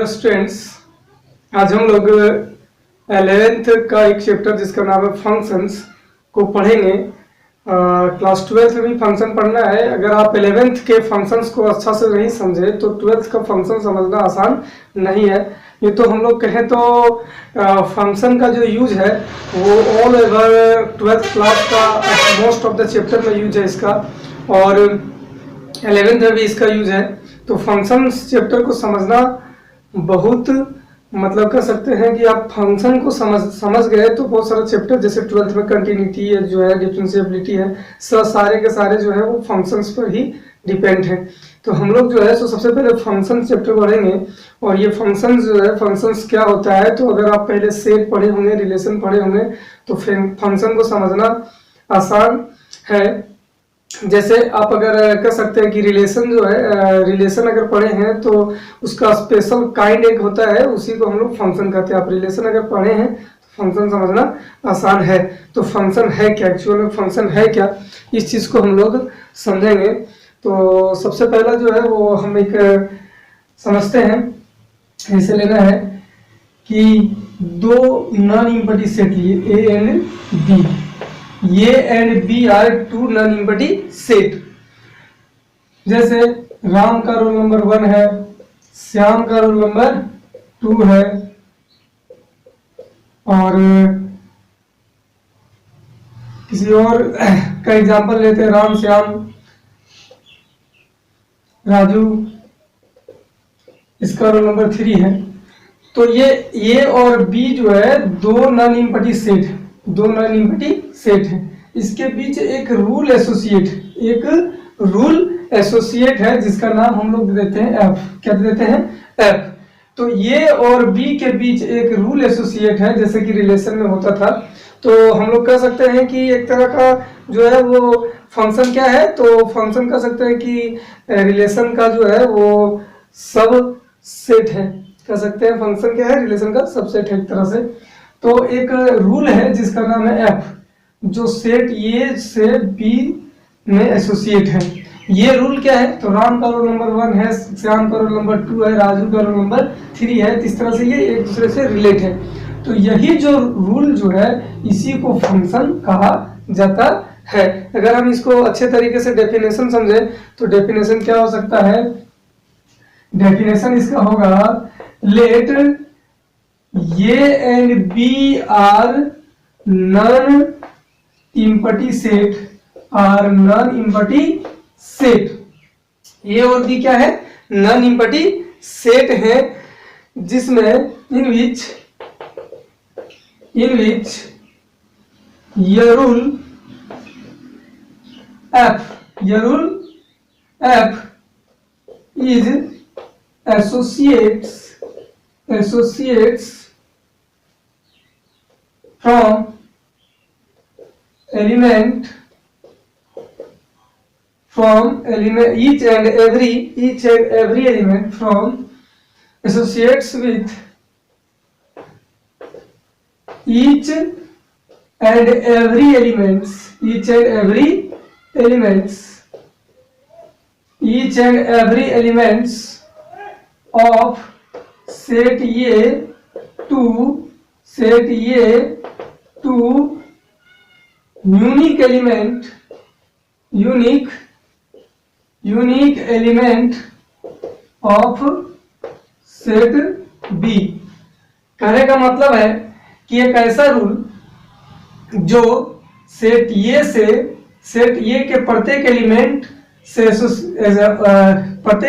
Hello students, आज हम लोग 11th का एक चैप्टर जिसका नाम है फंक्शंस को पढ़ेंगे। क्लास 12th में भी फंक्शन पढ़ना है। अगर आप 11th के फंक्शंस को अच्छा से नहीं समझे तो 12th का फंक्शन समझना आसान नहीं है। ये तो हम लोग कहें तो फंक्शन का जो यूज है वो ऑल ओवर 12th क्लास का मोस्ट ऑफ द चैप्टर में यूज है इसका, और 11th में भी इसका यूज है। तो फंक्शंस चैप्टर को समझना बहुत मतलब कर सकते हैं कि आप फंक्शन को समझ गए तो बहुत सारा चैप्टर जैसे 12th में कंटिन्यूटी है, जो है डिफरेंशिएबिलिटी है, सारे के सारे जो है वो फंक्शंस पर ही डिपेंड है। तो हम लोग जो है सो सबसे पहले फंक्शन चैप्टर पढ़ेंगे। और ये फंक्शन जो है, फंक्शंस क्या होता है, तो अगर आप पहले सेट पढ़े होंगे, रिलेशन पढ़े होंगे, तो फंक्शन को समझना आसान है। जैसे आप अगर कह सकते हैं कि रिलेशन जो है, रिलेशन अगर पढ़े हैं तो उसका स्पेशल काइंड एक होता है, उसी को हम लोग फंक्शन कहते हैं। आप रिलेशन अगर पढ़े हैं तो फंक्शन समझना आसान है। तो फंक्शन है क्या, एक्चुअल में फंक्शन है क्या, इस चीज़ को हम लोग समझेंगे। तो सबसे पहला जो है वो हम एक समझते हैं, ऐसे लेना है कि दो नॉन इम्पटी सेट लिए ए एंड बी, ये and B are two non empty set. जैसे राम का रोल नंबर 1 है, श्याम का रोल नंबर 2 है, और किसी और का एग्जांपल लेते हैं, राम, श्याम, राजू, इसका रोल नंबर 3 है। तो ये और बी जो है दो नॉन इम्पटी सेट है, दो नॉन इम्पटी सेट है। इसके बीच एक रूल एसोसिएट है जिसका नाम हम लोग देते हैं एफ। क्या देते हैं? एफ। तो ये और बी के बीच एक रूल एसोसिएट है, जैसे कि रिलेशन में होता था। तो हम लोग कह सकते हैं कि एक तरह का जो है वो फंक्शन क्या है, तो फंक्शन कह सकते हैं कि रिलेशन का जो है वो सब सेट है। कह सकते हैं फंक्शन क्या है, रिलेशन का सबसेट है एक तरह से। तो एक रूल है जिसका नाम है एफ, जो सेट ए से बी में एसोसिएट है। ये रूल क्या है, तो राम का रोल नंबर 1 है, श्याम का रोल नंबर 2 है, राजू का रोल नंबर 3 है। इस तरह से ये एक दूसरे से रिलेट है। तो यही जो रूल जो है इसी को फंक्शन कहा जाता है। अगर हम इसको अच्छे तरीके से डेफिनेशन समझे तो डेफिनेशन क्या हो सकता है, डेफिनेशन इसका होगा, let A and B are non empty set, are non empty set. A और बी क्या है, नॉन इम्पटी सेट है, जिसमें इन विच ये rule F is associates from each and every element from associates with each and every elements of set ये to unique element of set B. कहने का मतलब है कि एक ऐसा रूल जो सेट ए के प्रत्येक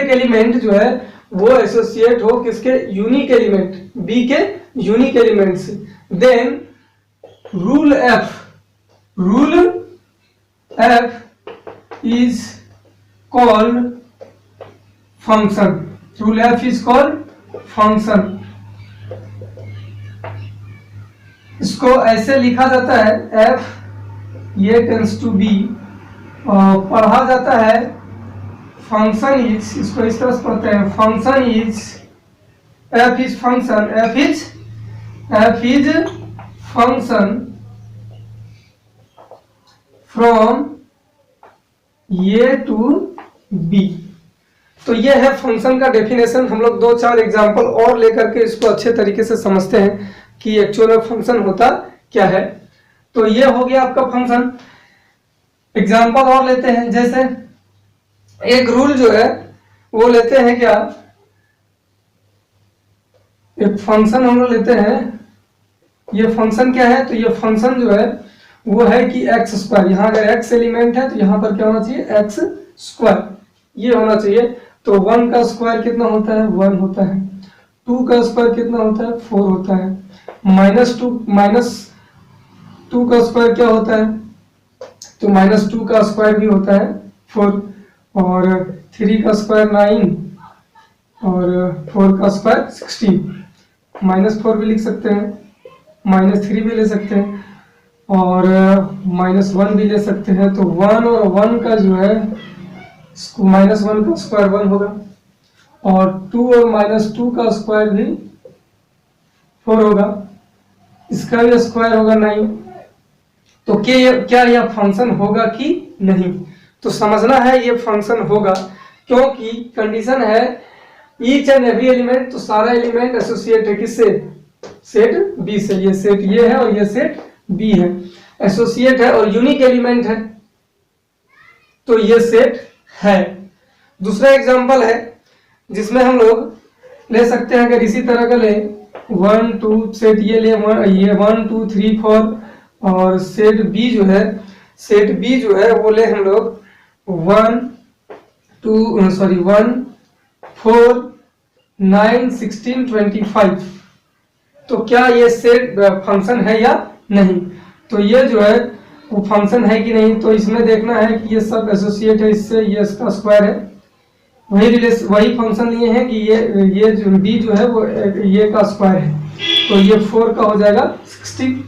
एलिमेंट जो है वो एसोसिएट हो किसके, यूनिक एलिमेंट, बी के यूनिक एलिमेंट से। Then rule F is called function. इसको ऐसे लिखा जाता है, एफ ये टेंस टू बी, पढ़ा जाता है फंक्शन इज, इसको इस तरह से पढ़ते हैं, function is F is function from A to B. तो ये है फंक्शन का डेफिनेशन। हम लोग 2-4 एग्जांपल और लेकर के इसको अच्छे तरीके से समझते हैं कि एक्चुअल में फंक्शन होता क्या है। तो ये हो गया आपका फंक्शन। एग्जांपल और लेते हैं, जैसे एक रूल जो है वो लेते हैं क्या, एक फंक्शन हम लोग लेते हैं। ये फंक्शन क्या है, तो ये फंक्शन जो है वो है कि एक्स स्क्वायर, यहाँ अगर एक्स एलिमेंट है तो यहाँ पर क्या होना चाहिए, एक्स स्क्वायर ये होना चाहिए। तो 1 का स्क्वायर कितना होता है, 1 होता है। 2 का स्क्वायर कितना होता है, 4 होता है। -2 का स्क्वायर क्या होता है, तो -2 का स्क्वायर भी होता है 4, और 3 का स्क्वायर 9, और 4 का स्क्वायर 16। -4 भी लिख सकते हैं, -3 भी ले सकते हैं, और -1 भी ले सकते हैं। तो 1 और 1 का जो है -1 का स्क्वायर 1 होगा, और 2 और -2 का स्क्वायर भी 4 होगा, इसका भी स्क्वायर होगा 9। तो क्या यह फंक्शन होगा कि नहीं, तो समझना है ये फंक्शन होगा, क्योंकि कंडीशन है ईच एंड एवरी एलिमेंट, तो सारा एलिमेंट एसोसिएट है किससे, सेट बी से। ये सेट ये है और ये सेट बी है, एसोसिएट है और यूनिक एलिमेंट है, तो ये सेट है। दूसरा एग्जांपल है जिसमें हम लोग ले सकते हैं, अगर इसी तरह का ले 1 2 सेट ये ले, ये 1 2 3 4, और सेट बी जो है, सेट बी जो है वो ले हम लोग 1 4 9 16 25। तो क्या ये सेट फंक्शन है या नहीं, तो ये जो है वो फंक्शन है कि नहीं, तो इसमें देखना है कि ये सब एसोसिएट है इससे, ये इसका स्क्वायर है, वही फंक्शन लिए हैं कि ये जो बी जो है वो ये का स्क्वायर है, तो ये 4 का हो जाएगा 16,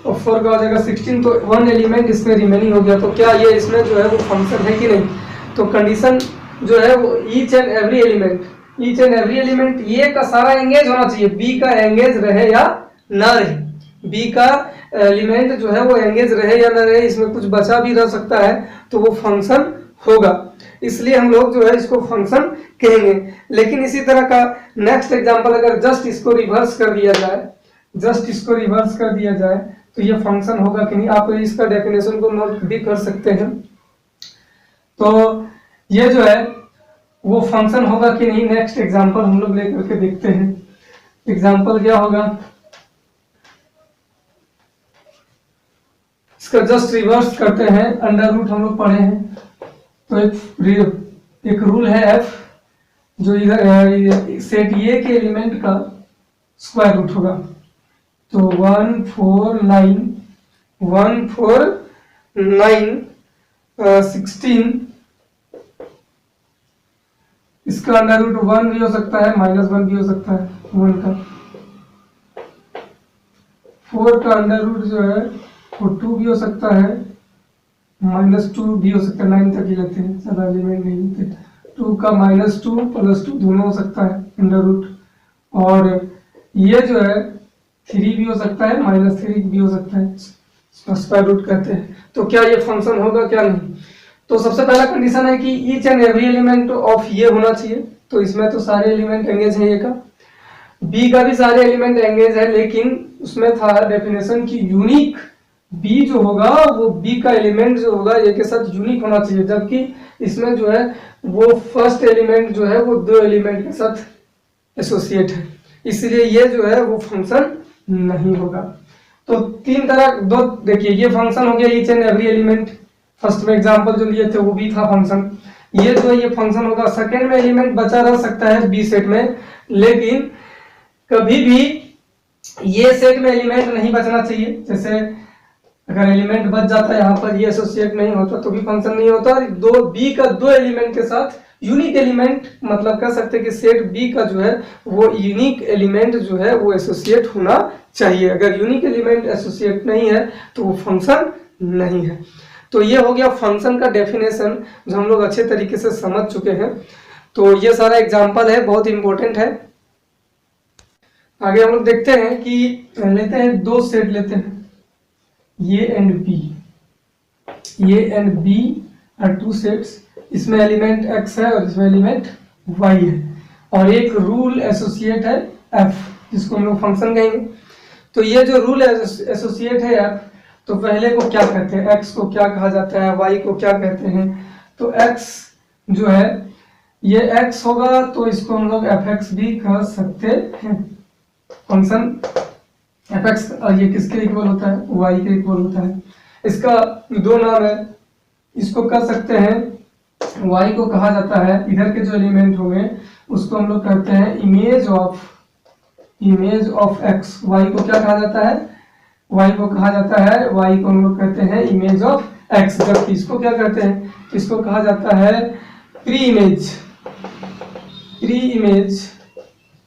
और 4 का हो जाएगा 16, तो 1 एलिमेंट इसमें रिमेनिंग हो गया। तो क्या ये इसमें जो है वो फंक्शन है कि नहीं, तो कंडीशन जो है वो ईच एंड एवरी एलिमेंट ये का सारा एंगेज होना चाहिए, बी का एंगेज रहे या ना रहे, बी का एलिमेंट जो है वो एंगेज रहे या ना रहे, इसमें कुछ बचा भी रह सकता है तो वो फंक्शन होगा, इसलिए हम लोग जो है इसको फंक्शन कहेंगे। लेकिन इसी तरह का नेक्स्ट एग्जांपल अगर जस्ट इसको रिवर्स कर दिया जाए, तो ये फंक्शन होगा कि नहीं, आप इसका डेफिनेशन को नोट भी कर सकते हैं। तो ये जो है वो फंक्शन होगा कि नहीं, नेक्स्ट एग्जांपल हम लोग लेकर के देखते हैं। एग्जांपल क्या होगा, इसका जस्ट रिवर्स करते हैं, अंडर रूट हम लोग पढ़े हैं, तो एक रूल है एफ, जो इधर सेट ए के एलिमेंट का स्क्वायर रूट होगा, तो 1 4 9 16, इसका अंडर रूट 1 भी हो सकता है, -1 भी हो सकता है 1 का। 4 का अंडर रूट जो है वो 2 भी हो सकता है, -2 भी हो सकता है, 9 तक ही लेते हैं, ज्यादा एलिमेंट नहीं लेते। 2 का -2 + 2 दोनों हो सकता है अंडर रूट, और ये जो है 3 भी हो सकता है, -3 भी हो सकता है, स्क्वायर रूट कहते हैं। तो क्या ये फंक्शन होगा क्या नहीं, तो सबसे पहला कंडीशन है कि each and every element of ये होना चाहिए, तो इसमें तो सारे एलिमेंट एंगेज है, ये का बी का भी सारे एलिमेंट एंगेज है, लेकिन उसमें था डेफिनेशन की यूनिक बी जो होगा वो बी का एलिमेंट जो होगा ए के साथ यूनिक होना चाहिए, जबकि इसमें जो है वो फर्स्ट एलिमेंट जो है वो 2 एलिमेंट के साथ एसोसिएट है, इसलिए ये जो है वो फंक्शन नहीं होगा। तो 3 तरह दो देखिए, ये फंक्शन हो गया each and every element, first में एग्जांपल जो लिए थे वो भी था फंक्शन, ये जो है ये फंक्शन होगा। सेकंड में एलिमेंट बचा रह सकता है बी सेट में, लेकिन कभी भी ये सेट में एलिमेंट नहीं बचना चाहिए, जैसे अगर एलिमेंट बच जाता है यहाँ पर, ये एसोसिएट नहीं होता तो भी फंक्शन नहीं होता। और बी का 2 एलिमेंट के साथ यूनिक एलिमेंट, मतलब कह सकते हैं कि सेट बी का जो है वो यूनिक एलिमेंट जो है वो एसोसिएट होना चाहिए, अगर यूनिक एलिमेंट एसोसिएट नहीं है तो वो फंक्शन नहीं है। तो ये हो गया फंक्शन का डेफिनेशन, जो हम लोग अच्छे तरीके से समझ चुके हैं। तो ये सारा एग्जाम्पल है, बहुत इंपॉर्टेंट है। आगे हम लोग देखते हैं कि लेते हैं 2 सेट लेते हैं, ये एंड बी आर 2 सेट्स, इसमें एलिमेंट x है और इसमें एलिमेंट y है, और एक रूल एसोसिएट है f, जिसको हम लोग फंक्शन कहेंगे। तो ये जो रूल एसोसिएट है f, तो पहले को क्या कहते हैं, x को क्या कहा जाता है, y को क्या कहते हैं। तो x जो है ये x होगा, तो इसको हम लोग fx भी कह सकते हैं। फंक्शन fx ये किसके इक्वल होता है, y के इक्वल होता है। इसका दो नाम है, इसको कह सकते हैं, y को कहा जाता है, इधर के जो एलिमेंट होंगे उसको हम लोग कहते हैं इमेज ऑफ x। y को क्या कहा जाता है, y को कहा जाता है, y को हम लोग कहते हैं इमेज ऑफ x। जबकि इसको क्या कहते हैं, इसको कहा जाता है प्री इमेज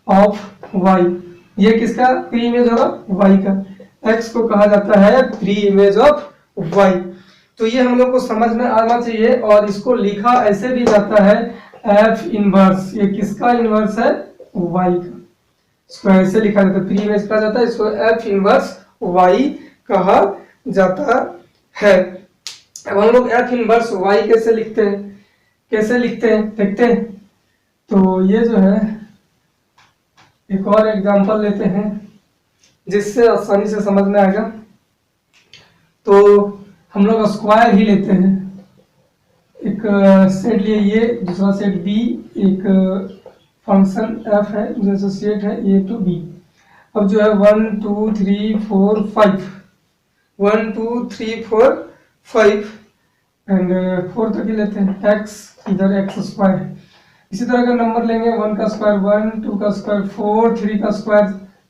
ऑफ y। ये किसका प्री इमेज होगा, y का। x को कहा जाता है प्री इमेज ऑफ y। तो ये हम लोग को समझ में आना चाहिए। और इसको लिखा ऐसे भी जाता है f इनवर्स। ये किसका इनवर्स है, y का। इसको ऐसे लिखा जाता है, प्री इमेज कहा जाता है, इसको f इनवर्स y कहा जाता है। अब हम लोग f इनवर्स y कैसे लिखते हैं देखते हैं। तो ये जो है एक और एग्जांपल लेते हैं जिससे आसानी से समझ में आएगा। तो हम लोग स्क्वायर ही लेते हैं, एक सेट लिए ये, दूसरा सेट b, एक फंक्शन f है जो एसोसिएट है a to b। अब जो है 1 2 3 4 5, 1 2 3 4 5 एंड 4 तक ही लेते हैं, x इधर x स्क्वायर। इसी तरह का नंबर लेंगे, 1 का स्क्वायर 1, 2 का स्क्वायर 4, 3 का स्क्वायर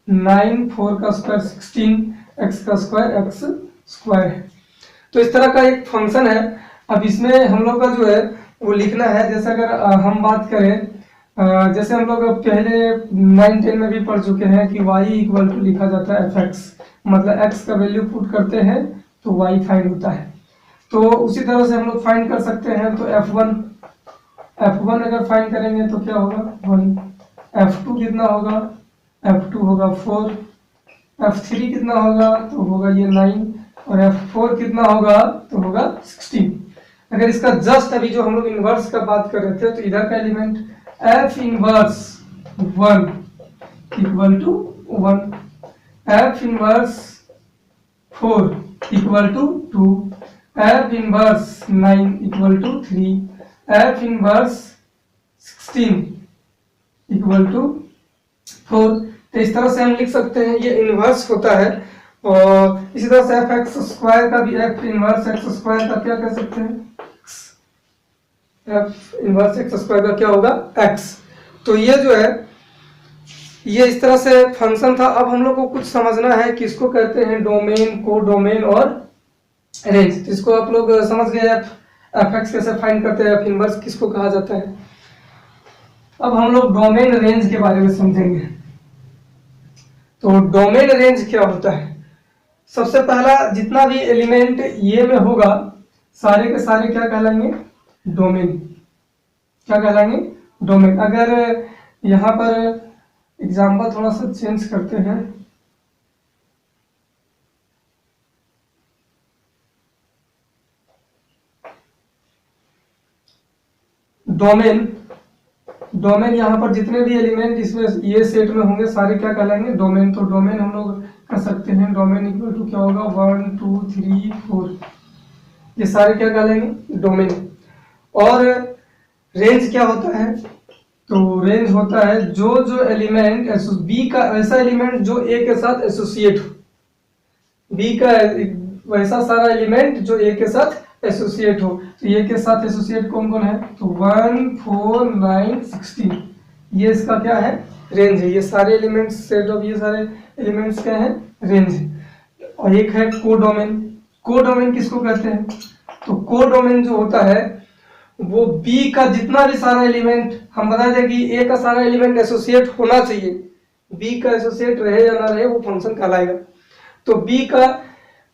9, 4 का स्क्वायर 16, x का स्क्वायर x स्क्वायर है। तो इस तरह का एक फंक्शन है। अब इसमें हम लोग का जो है वो लिखना है, जैसे अगर हम बात करें, जैसे हम लोग पहले 9 10 में भी पढ़ चुके हैं कि y इक्वल टू लिखा जाता है fx, मतलब x का वैल्यू पुट करते हैं तो y फाइंड होता है। तो उसी तरह से हम लोग फाइंड कर सकते हैं। तो f1 अगर फाइंड करेंगे तो क्या होगा 1, f2 कितना होगा, f2 होगा 4, f3 कितना होगा, तो होगा ये 9, और f4 कितना होगा, तो होगा 16। अगर इसका जस्ट अभी जो हम लोग इनवर्स का बात कर रहे थे, तो इधर का element f inverse 1 equal to 1, f inverse 4 equal to 2, f inverse 9 equal to 3, f inverse 16 equal to 4। तो इस तरह से हम लिख सकते हैं, ये इनवर्स होता है। और इसी तरह से एफ एक्स स्क्वायर का भी एफ इनवर्स एक्स स्क्वायर का क्या कह सकते हैं, एफ इनवर्स एक्स स्क्वायर का क्या होगा, एक्स। तो ये जो है ये इस तरह से फंक्शन था। अब हम लोग को कुछ समझना है कि इसको कहते हैं डोमेन, को डोमेन और रेंज। तो इसको आप लोग समझ गए, एफ एक्स कैसे फाइंड करते हैं, एफ इनवर्स किसको कहा जाता है। अब हम लोग डोमेन रेंज के बारे में समझेंगे। तो डोमेन रेंज क्या होता है, सबसे पहला जितना भी एलिमेंट ये में होगा सारे के सारे क्या कहलाएंगे, डोमेन। क्या कहलाएंगे, डोमेन। अगर यहाँ पर एग्जाम्पल थोड़ा सा चेंज करते हैं, डोमेन यहाँ पर जितने भी एलिमेंट इसमें ये सेट में होंगे सारे क्या कहलाएंगे, डोमेन। तो डोमेन हम लोग कर सकते हैं, डोमेन इक्वल टू क्या होगा 1 2 3 4, ये सारे क्या कहलाएंगे, डोमेन। और रेंज क्या होता है, तो रेंज होता है जो एलिमेंट बी का, ऐसा एलिमेंट जो ए के साथ एसोसिएट हो, बी का वैसा सारा एलिमेंट जो ए के साथ एसोसिएट हो। तो ये के साथ एसोसिएट कौन कौन है, तो 1 4 9 16, ये इसका क्या है, रेंज है। ये सारे एलिमेंट्स सेट ऑफ ये सारे एलिमेंट्स क्या है, रेंज है। और एक है कोडोमेन। कोडोमेन किसको कहते हैं, तो कोडोमेन जो होता है वो बी का जितना भी सारा एलिमेंट, हम बता दें कि ए का सारा एलिमेंट एसोसिएट होना चाहिए, बी का एसोसिएट रहे या ना रहे वो फंक्शन कहलाएगा। तो बी का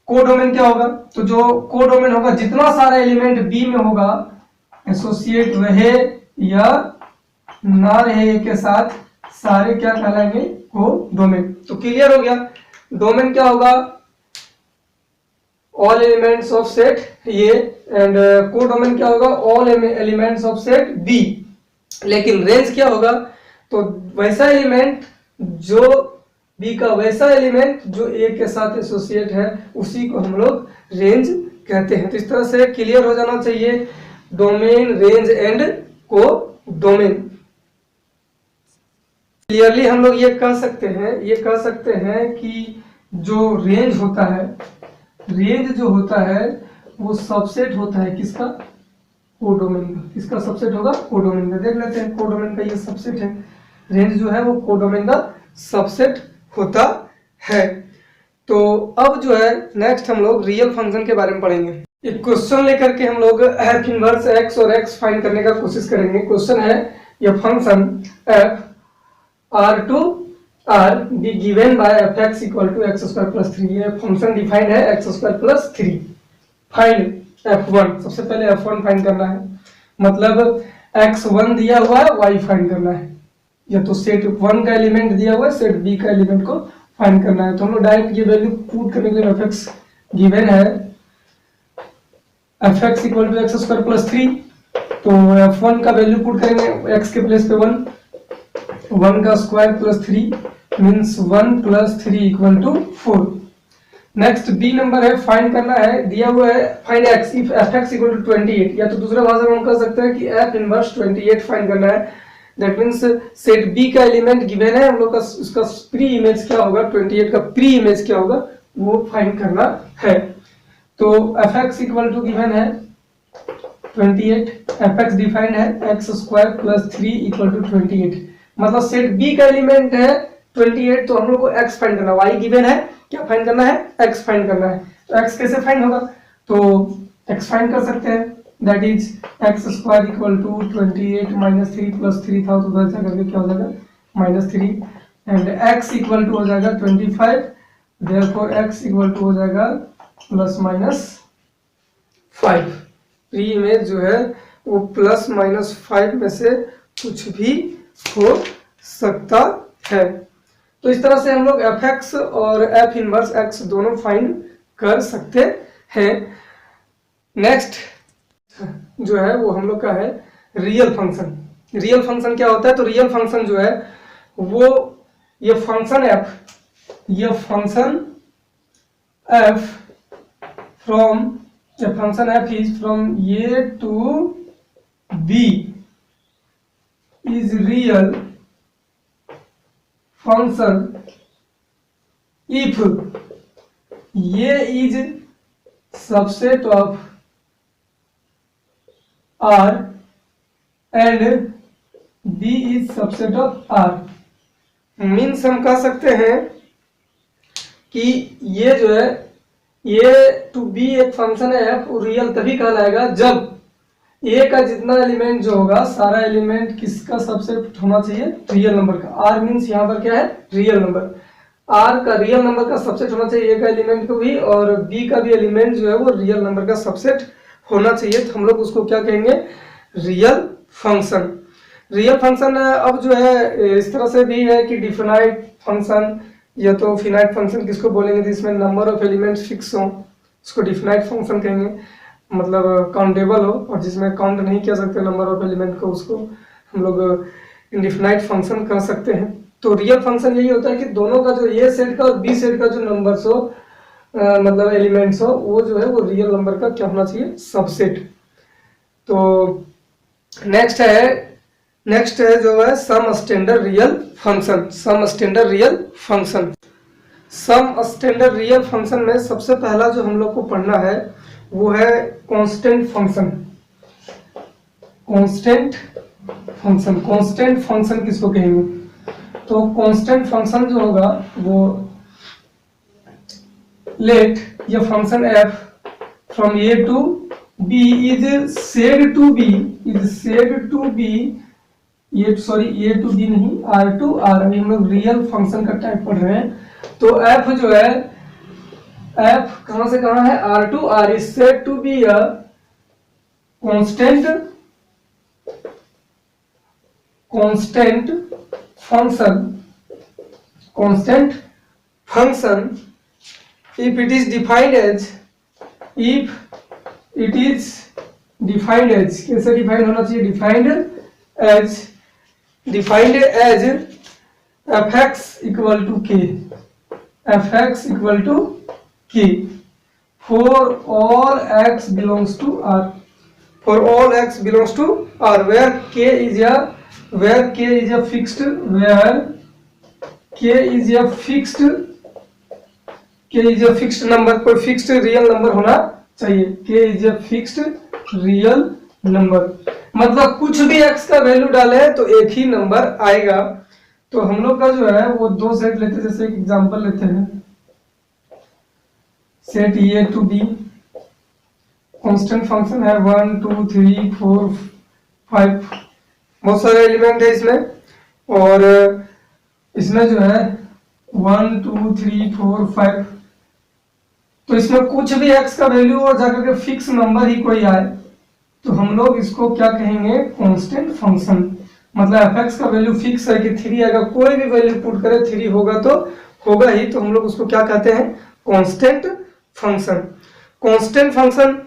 कोडोमेन क्या होगा, तो जो कोडोमेन होगा जितना सारा एलिमेंट बी में होगा एसोसिएट रहे या ना रहे ए के साथ, सारे क्या कहलाएंगे, कोडोमेन। तो क्लियर हो गया, डोमेन क्या होगा, ऑल एलिमेंट्स ऑफ सेट ये, एंड कोडोमेन क्या होगा, all elements of set B. लेकिन रेंज क्या होगा, तो वैसा एलिमेंट जो बी का वैसा एलिमेंट जो ए के साथ एसोसिएट है उसी को हम लोग रेंज कहते हैं। तो इस तरह से क्लियर हो जाना चाहिए डोमेन, रेंज एंड को डोमेन। क्लियरली हम लोग ये कह सकते हैं कि जो रेंज होता है, रेंज जो होता है वो सबसेट होता है किसका, कोडोमेन का। किसका सबसेट होगा, कोडोमेन का। देख लेते हैं कोडोमेन का ये सबसेट है, रेंज जो है वो कोडोमेन का सबसेट होता है। तो अब जो है नेक्स्ट हम लोग रियल फंक्शन के बारे में पढ़ेंगे। एक क्वेश्चन लेकर के हम लोग एफ इनवर्स एक्स और एक्स फाइंड करने का कोशिश करेंगे। क्वेश्चन है ये function F R to R be given by F x equal to X square plus 3। ये फंक्शन डिफाइंड है X square plus 3। Find f1, सबसे पहले f1 फाइंड करना है, मतलब x1 दिया हुआ है, y फाइंड करना है, या तो सेट 1 का एलिमेंट दिया हुआ है, सेट b का एलिमेंट को फाइंड करना है। तो हम लोग डायरेक्ट ये वैल्यू पुट करने के लिए fx गिवन है fx equal to X square plus 3, तो f1 का वैल्यू पुट करेंगे x के प्लेस पे 1 का square plus 3 means 1 plus 3 equal to 4। Next B number है, फाइंड करना है, दिया हुआ है find X if F x equal to 28, या तो दूसरा भाषा में हम कह सकते हैं कि एफ इनवर्स 28 फाइंड करना है। दैट मींस सेट बी का एलिमेंट गिवन है, हम लोग का उसका प्री इमेज क्या होगा, 28 का प्री इमेज क्या होगा वो फाइंड करना है। तो F x equal to given है 28, एफ एक्स डिफाइंड है X square plus 3 equal to 28, मतलब सेट बी का एलिमेंट है 28, तो हम लोग को एक्स फाइंड करना है। वाई गिवन है, क्या फाइंड करना है, एक्स फाइंड करना है। तो एक्स कैसे फाइंड होगा, तो एक्स फाइंड कर सकते हैं, that is X square equal to 28 minus 3 plus 3 था, तो उधर से करके क्या हो जाएगा minus 3, and X equal to हो जाएगा 25, देयरफॉर एक्स इक्वल टू हो जाएगा प्लस माइनस 5। प्री इमेज जो है वो प्लस माइनस 5 में से कुछ भी हो सकता है। तो इस तरह से हम लोग एफ एक्स और एफ इनवर्स एक्स दोनों फाइंड कर सकते हैं। नेक्स्ट जो है वो हम लोग का है रियल फंक्शन। रियल फंक्शन क्या होता है, तो रियल फंक्शन जो है वो ये function F from is from A to B is real function if A is subset of R and B is subset of R। Means हम कह सकते हैं कि ये जो है A टू B एक फंक्शन है F, रियल तभी कहलाएगा जब ए का जितना एलिमेंट जो होगा सारा एलिमेंट किसका सबसेट होना चाहिए, रियल नंबर का। आर मींस यहाँ पर क्या है, रियल नंबर। आर का रियल नंबर का सबसेट होना चाहिए ए का एलिमेंट को भी, और बी का भी एलिमेंट जो है वो रियल नंबर का सबसेट होना चाहिए। तो हम लोग उसको क्या कहेंगे, रियल फंक्शन। रियल फंक्शन अब जो है इस तरह से भी है कि डिफिनाइट फंक्शन या तो फिनाइट फंक्शन किसको बोलेंगे, जिसमें नंबर ऑफ एलिमेंट्स फिक्स हो उसको डिफिनाइट फंक्शन कहेंगे, मतलब काउंटेबल हो, और जिसमें काउंट नहीं किया सकते नंबर ऑफ एलिमेंट को उसको हम लोग इंडिफिनाइट फंक्शन कह सकते हैं। तो रियल फंक्शन यही होता है कि दोनों का जो ए सेट का और बी सेट का जो नंबर्स हो मतलब एलिमेंट्स हो वो जो है वो रियल नंबर का क्या होना चाहिए, सबसेट। तो नेक्स्ट है जो है some standard real function. Some standard real function में सबसे पहला जो हम लोग को पढ़ना है वो है कांस्टेंट फंक्शन। कांस्टेंट फंक्शन किसको कहेंगे, तो कांस्टेंट फंक्शन जो होगा वो लेट ये function f from a to b is said to be ये सॉरी a टू b नहीं r टू r, अभी हम लोग रियल फंक्शन का टाइप पढ़ रहे हैं। तो f जो है f कहां से कहां है, r to r is said to be a constant function if it is defined as कैसे डिफाइंड होना चाहिए, defined as defined as fx equal to k, fx equal to k for all x belongs to r, for all x belongs to r, where k is a fixed, where k is a fixed number, कोई fixed real number होना चाहिए, k is a fixed real number, मतलब कुछ भी x का value डाले तो एक ही नंबर आएगा। तो हम लोग का जो है वो दो सेट लेते हैं, जैसे एग्जांपल लेते हैं set A to B, constant function है 1 2 3 4 5, बहुत सारे एलिमेंट है इसमें, और इसमें जो है 1 2 3 4 5, तो इसमें कुछ भी x का वैल्यू और जाकर के फिक्स नंबर ही कोई आए तो हम लोग इसको क्या कहेंगे, कांस्टेंट फंक्शन। मतलब fx का वैल्यू फिक्स है कि 3 आएगा, कोई भी वैल्यू पुट करे 3 होगा तो होगा ही, तो हम लोग उसको क्या कहते हैं, कांस्टेंट फंक्शन। कांस्टेंट फंक्शन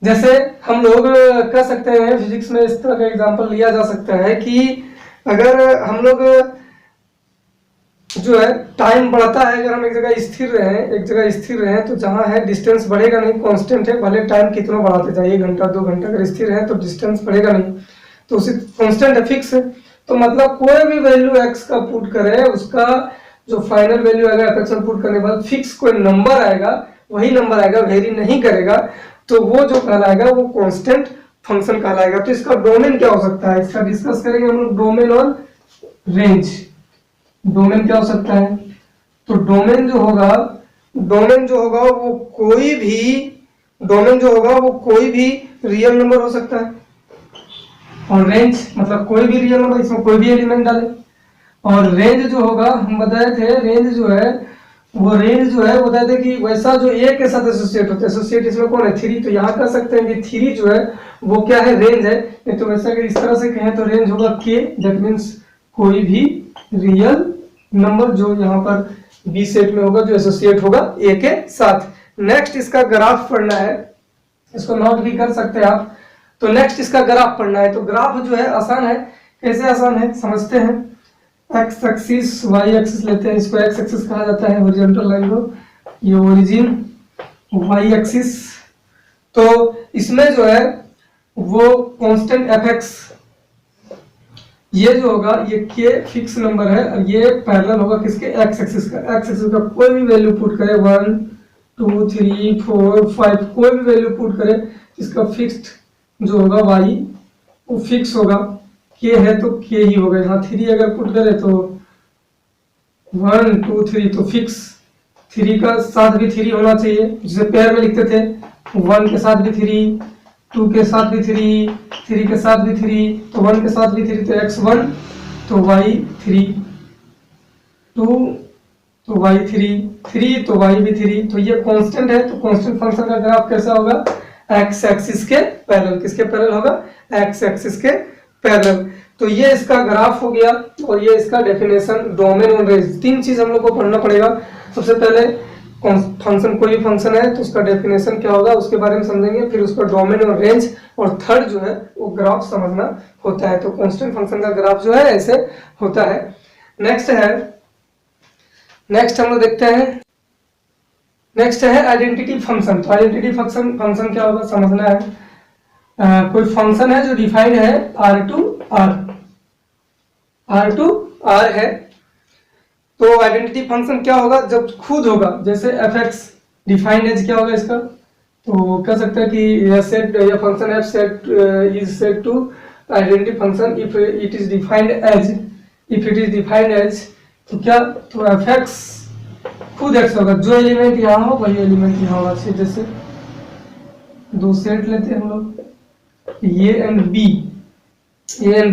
जैसे हम लोग कह सकते हैं फिजिक्स में इस तरह का एग्जांपल लिया जा सकता है कि अगर हम लोग जो है टाइम बढ़ता है, अगर हम एक जगह स्थिर रहें तो जहां है डिस्टेंस बढ़ेगा नहीं, कांस्टेंट है, भले टाइम कितना बढ़ाते जाइए, 1 घंटा 2 घंटा, अगर स्थिर है तो डिस्टेंस बढ़ेगा नहीं, तो उसी कांस्टेंट है, फिक्स है। तो मतलब कोई भी वैल्यू x का पुट करे उसका जो फाइनल वैल्यू आएगा f का पुट करने के बाद फिक्स कोई नंबर आएगा, वही नंबर आएगा, वेरी नहीं करेगा, तो वो जो कहलाएगा वो कांस्टेंट फंक्शन कहलाएगा। तो इसका डोमेन क्या हो सकता है, इसका डिस्कस करेंगे हम लोग, डोमेन और रेंज। डोमेन क्या हो सकता है, तो डोमेन जो होगा वो कोई भी रियल नंबर हो सकता है, और रेंज मतलब कोई भी रियल नंबर, इसमें कोई भी एलिमेंट डाले। और रेंज जो होगा हम बताए थे, रेंज जो है वो बताए थे कि वैसा जो ए के साथ एसोसिएट होता है, एसोसिएट इसमें कौन है, 3, तो यहाँ कह सकते हैं कि 3 जो है वो क्या है, रेंज है। नहीं तो वैसा अगर इस तरह से कहें तो रेंज होगा के, दैट मीन्स कोई भी रियल नंबर जो यहाँ पर बी सेट में होगा, जो एसोसिएट होगा ए के साथ। नेक्स्ट इसका ग्राफ पढ़ना है, इसको नोट भी कर सकते हैं आप। तो नेक्स्ट इसका ग्राफ पढ़ना है, तो ग्राफ जो है आसान है, कैसे आसान है समझते हैं। एक्स एक्सिस वाई एक्सिस लेते हैं, इसको एक्स एक्सिस कहा जाता है, हॉरिजॉन्टल लाइन को, ये ओरिजिन, वाई एक्सिस। तो इसमें जो है वो कांस्टेंट fx, ये जो होगा ये k फिक्स नंबर है, और ये पैरेलल होगा किसके, एक्स एक्सिस का। एक्स एक्सिस का कोई भी वैल्यू पुट करे 1 2 3 4 5, कोई भी वैल्यू पुट करे, इसका फिक्स्ड जो होगा y वो फिक्स होगा, k है तो k ही होगा। यहाँ 3 अगर पुट करे तो 1 2 3, तो फिक्स 3 का साथ भी 3 होना चाहिए, जिसे पेयर में लिखते थे, 1 के साथ भी 3, 2 के साथ भी 3 के साथ भी 3, तो 1 के साथ भी 3, तो x1 तो y3, 2 तो y3 तो y भी 3, तो ये कांस्टेंट है। तो कांस्टेंट फंक्शन का ग्राफ कैसा होगा, एक्स एक्सिस के पैरेलल, किसके पैरेलल होगा, एक्स एक्सिस के पैरेलल। तो ये इसका ग्राफ हो गया, और ये इसका डेफिनेशन, डोमेन और रेंज, 3 चीज हम लोग को पढ़ना पड़ेगा। सबसे पहले फंक्शन, कोई भी फंक्शन है तो उसका डेफिनेशन क्या होगा उसके बारे में समझेंगे, फिर उसका डोमेन और रेंज, और थर्ड जो है वो ग्राफ समझना होता है। तो कांस्टेंट फंक्शन का ग्राफ जो है ऐसे होता है। नेक्स्ट हम लोग देखते हैं, नेक्स्ट है आइडेंटिटी फंक्शन। तो आइडेंटिटी फंक्शन क्या होगा समझना है। कोई फंक्शन है जो डिफाइंड है r to r है, तो आइडेंटिटी फंक्शन क्या होगा, जब खुद होगा, जैसे fx डिफाइंड एज क्या होगा इसका, तो कह सकते हैं कि यह सेट, यह function f set is set to identity function if it is defined as, तो क्या, तो fx खुद x होगा, जो एलिमेंट यहाँ हो वही एलिमेंट यहाँ होगा। जैसे 2 सेट लेते हैं हम लोग, ए एंड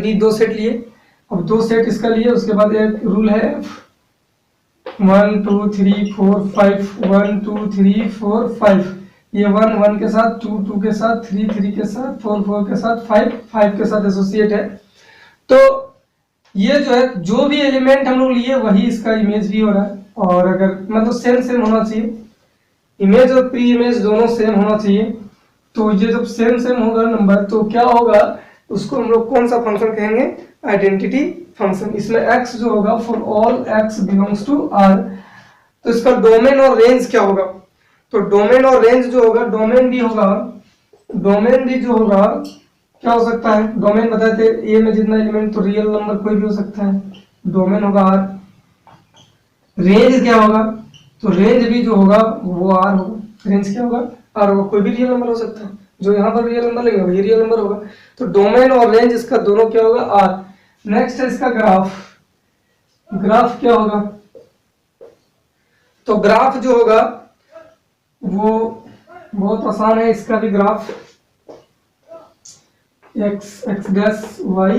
बी 2 सेट लिए, अब 2 सेट इसका लिए, उसके बाद एक रूल है 1 2 3 4 5, 1 2 3 4 5, ये 1 1 के साथ, 2 2 के साथ, 3 3 के साथ, 4 4 के साथ, 5 5 के साथ एसोसिएट है। तो ये जो है जो भी एलिमेंट हम लोग लिए वही इसका इमेज भी हो रहा है, और अगर मतलब सेम होना चाहिए, इमेज और प्री इमेज दोनों सेम होना चाहिए। तो ये जब सेम होगा नंबर, तो क्या होगा, उसको हम लोग कौन सा फंक्शन कहेंगे, आइडेंटिटी फंक्शन। इसमें x जो होगा for all x belongs to R, तो इसका डोमेन और रेंज क्या होगा, तो डोमेन और रेंज जो होगा, डोमेन भी जो होगा क्या हो सकता है, डोमेन बताए थे ए में जितना एलिमेंट, तो रियल नंबर कोई भी हो सकता है, डोमेन होगा R। रेंज क्या होगा, तो रेंज भी जो होगा वो R होगा, रेंज क्या होगा R होगा, कोई भी रियल नंबर हो सकता है, जो यहाँ पर रियल नंबर लेंगे वही रियल नंबर होगा। तो डोमेन और रेंज इसका दोनों क्या होगा R। नेक्स्ट है इसका ग्राफ, ग्राफ क्या होगा, तो ग्राफ जो होगा वो बहुत आसान है, इसका भी graph x dash y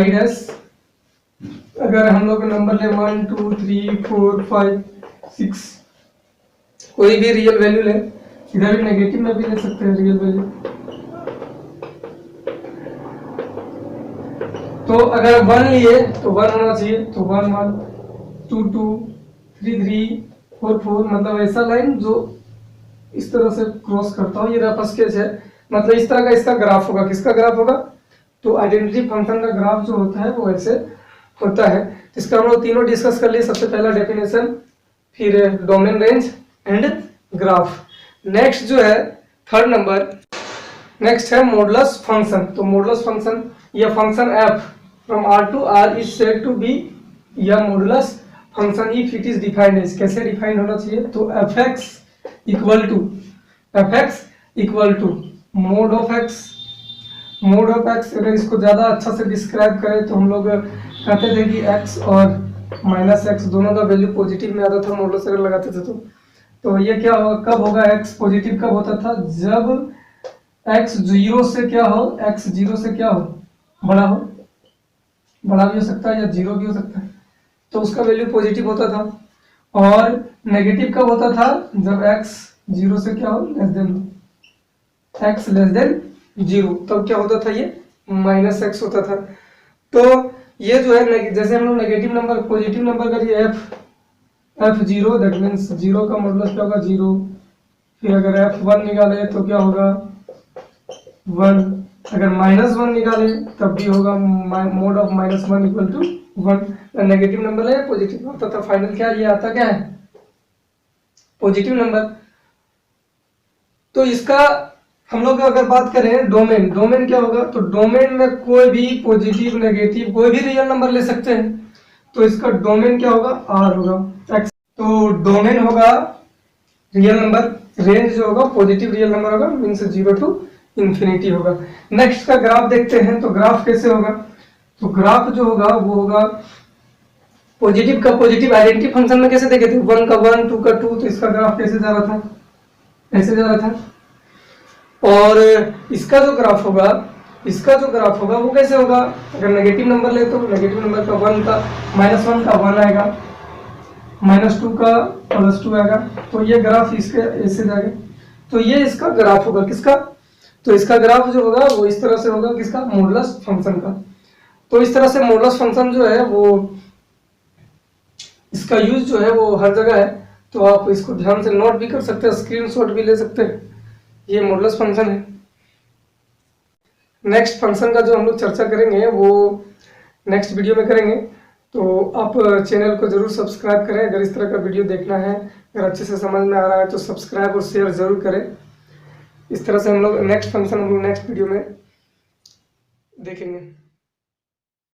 dash, अगर हम लोग नंबर ले 1 2 3 4 5 6, कोई भी रियल वैल्यू ले, इधर भी नेगेटिव में भी ले सकते हैं रियल वैल्यू। तो अगर 1 लिए तो 1 होना चाहिए, तो 1 1 2 2 3 3 4 4, मतलब ऐसा लाइन जो इस तरह से क्रॉस करता हो, ये रफ स्केच है, मतलब इस तरह का इसका ग्राफ होगा। किसका ग्राफ होगा, तो आइडेंटिटी फंक्शन का ग्राफ जो होता है वो ऐसे होता है। इसका हम लोग तीनों डिस्कस कर लिए, सबसे पहला डेफिनेशन, फिर domain, range and graph. Next जो है थर्ड नंबर, नेक्स्ट है मॉडुलस फंक्शन। तो मॉडुलस फंक्शन या function F from R to R is said to be या modulus function if it is defined as, कैसे डिफाइंड होना चाहिए, तो F x equal to mod of x. अगर इसको ज्यादा अच्छा से डिस्क्राइब करें तो हम लोग कहते थे कि x और माइनस एक्स दोनों का वैल्यू पॉजिटिव में आता था, मॉडुलस अगर लगाते थे तो ये क्या होगा, कब होगा x पॉजिटिव, कब होता था, जब x जीरो से क्या हो, बड़ा भी हो सकता है या जीरो भी हो सकता है, तो उसका वैल्यू पॉजिटिव होता था। और नेगेटिव कब होता था, जब x जीरो से क्या हो, लेस देन जीरो, तब क्या होता था, ये माइनस एक्स होता था। तो ये जो है, जैसे हम लोग नेगेटिव नंबर पॉजिटिव नंबर का लिए F zero, that means zero का मॉडुलस क्या होगा, जीरो। फिर अगर एफ वन निकाले तो क्या होगा, वन। अगर माइनस वन निकाले तब भी होगा mod of minus one equal to one. Negative number है पॉजिटिव होता था, फाइनल क्या ये आता क्या है, पॉजिटिव नंबर। तो इसका हम लोग अगर बात करें डोमेन क्या होगा, तो डोमेन में कोई भी पॉजिटिव नेगेटिव कोई भी रियल नंबर ले सकते हैं, तो इसका डोमेन क्या होगा, आर होगा। तो डोमेन होगा रियल नंबर, रेंज जो होगा पॉजिटिव रियल नंबर होगा, मीन्स 0 टू इंफिनिटी होगा। नेक्स्ट का ग्राफ देखते हैं, तो ग्राफ कैसे होगा, तो ग्राफ जो होगा वो होगा पॉजिटिव का पॉजिटिव आइडेंटिटी फंक्शन में कैसे देखे थे, 1 का 1 2 का 2, तो इसका ग्राफ कैसे जा रहा था, ऐसे जा रहा था। और इसका जो ग्राफ होगा वो कैसे होगा, अगर नेगेटिव नंबर ले तो नेगेटिव नंबर का 1 का माइनस 1 का 1 आएगा, माइनस 2 का प्लस 2 आएगा, तो ये ग्राफ इसके ऐसे जाएगा। तो ये इसका ग्राफ होगा, किसका, तो इसका ग्राफ जो होगा वो इस तरह से होगा, किसका, मॉडुलस फंक्शन का। तो इस तरह से मॉडुलस फंक्शन जो है वो इसका यूज जो है वो हर जगह है, तो आप इसको ध्यान से नोट भी कर सकते हैं, स्क्रीनशॉट भी ले सकते हैं। ये मॉडुलस फंक्शन है। नेक्स्ट फंक्शन का जो हम लोग चर्चा करेंगे वो नेक्स्ट वीडियो में करेंगे, तो आप चैनल को जरूर सब्सक्राइब करें। अगर इस तरह का वीडियो देखना है, अगर अच्छे से समझ में आ रहा है तो सब्सक्राइब और शेयर जरूर करें। इस तरह से हम लोग नेक्स्ट फंक्शन हम लोग नेक्स्ट वीडियो में देखेंगे।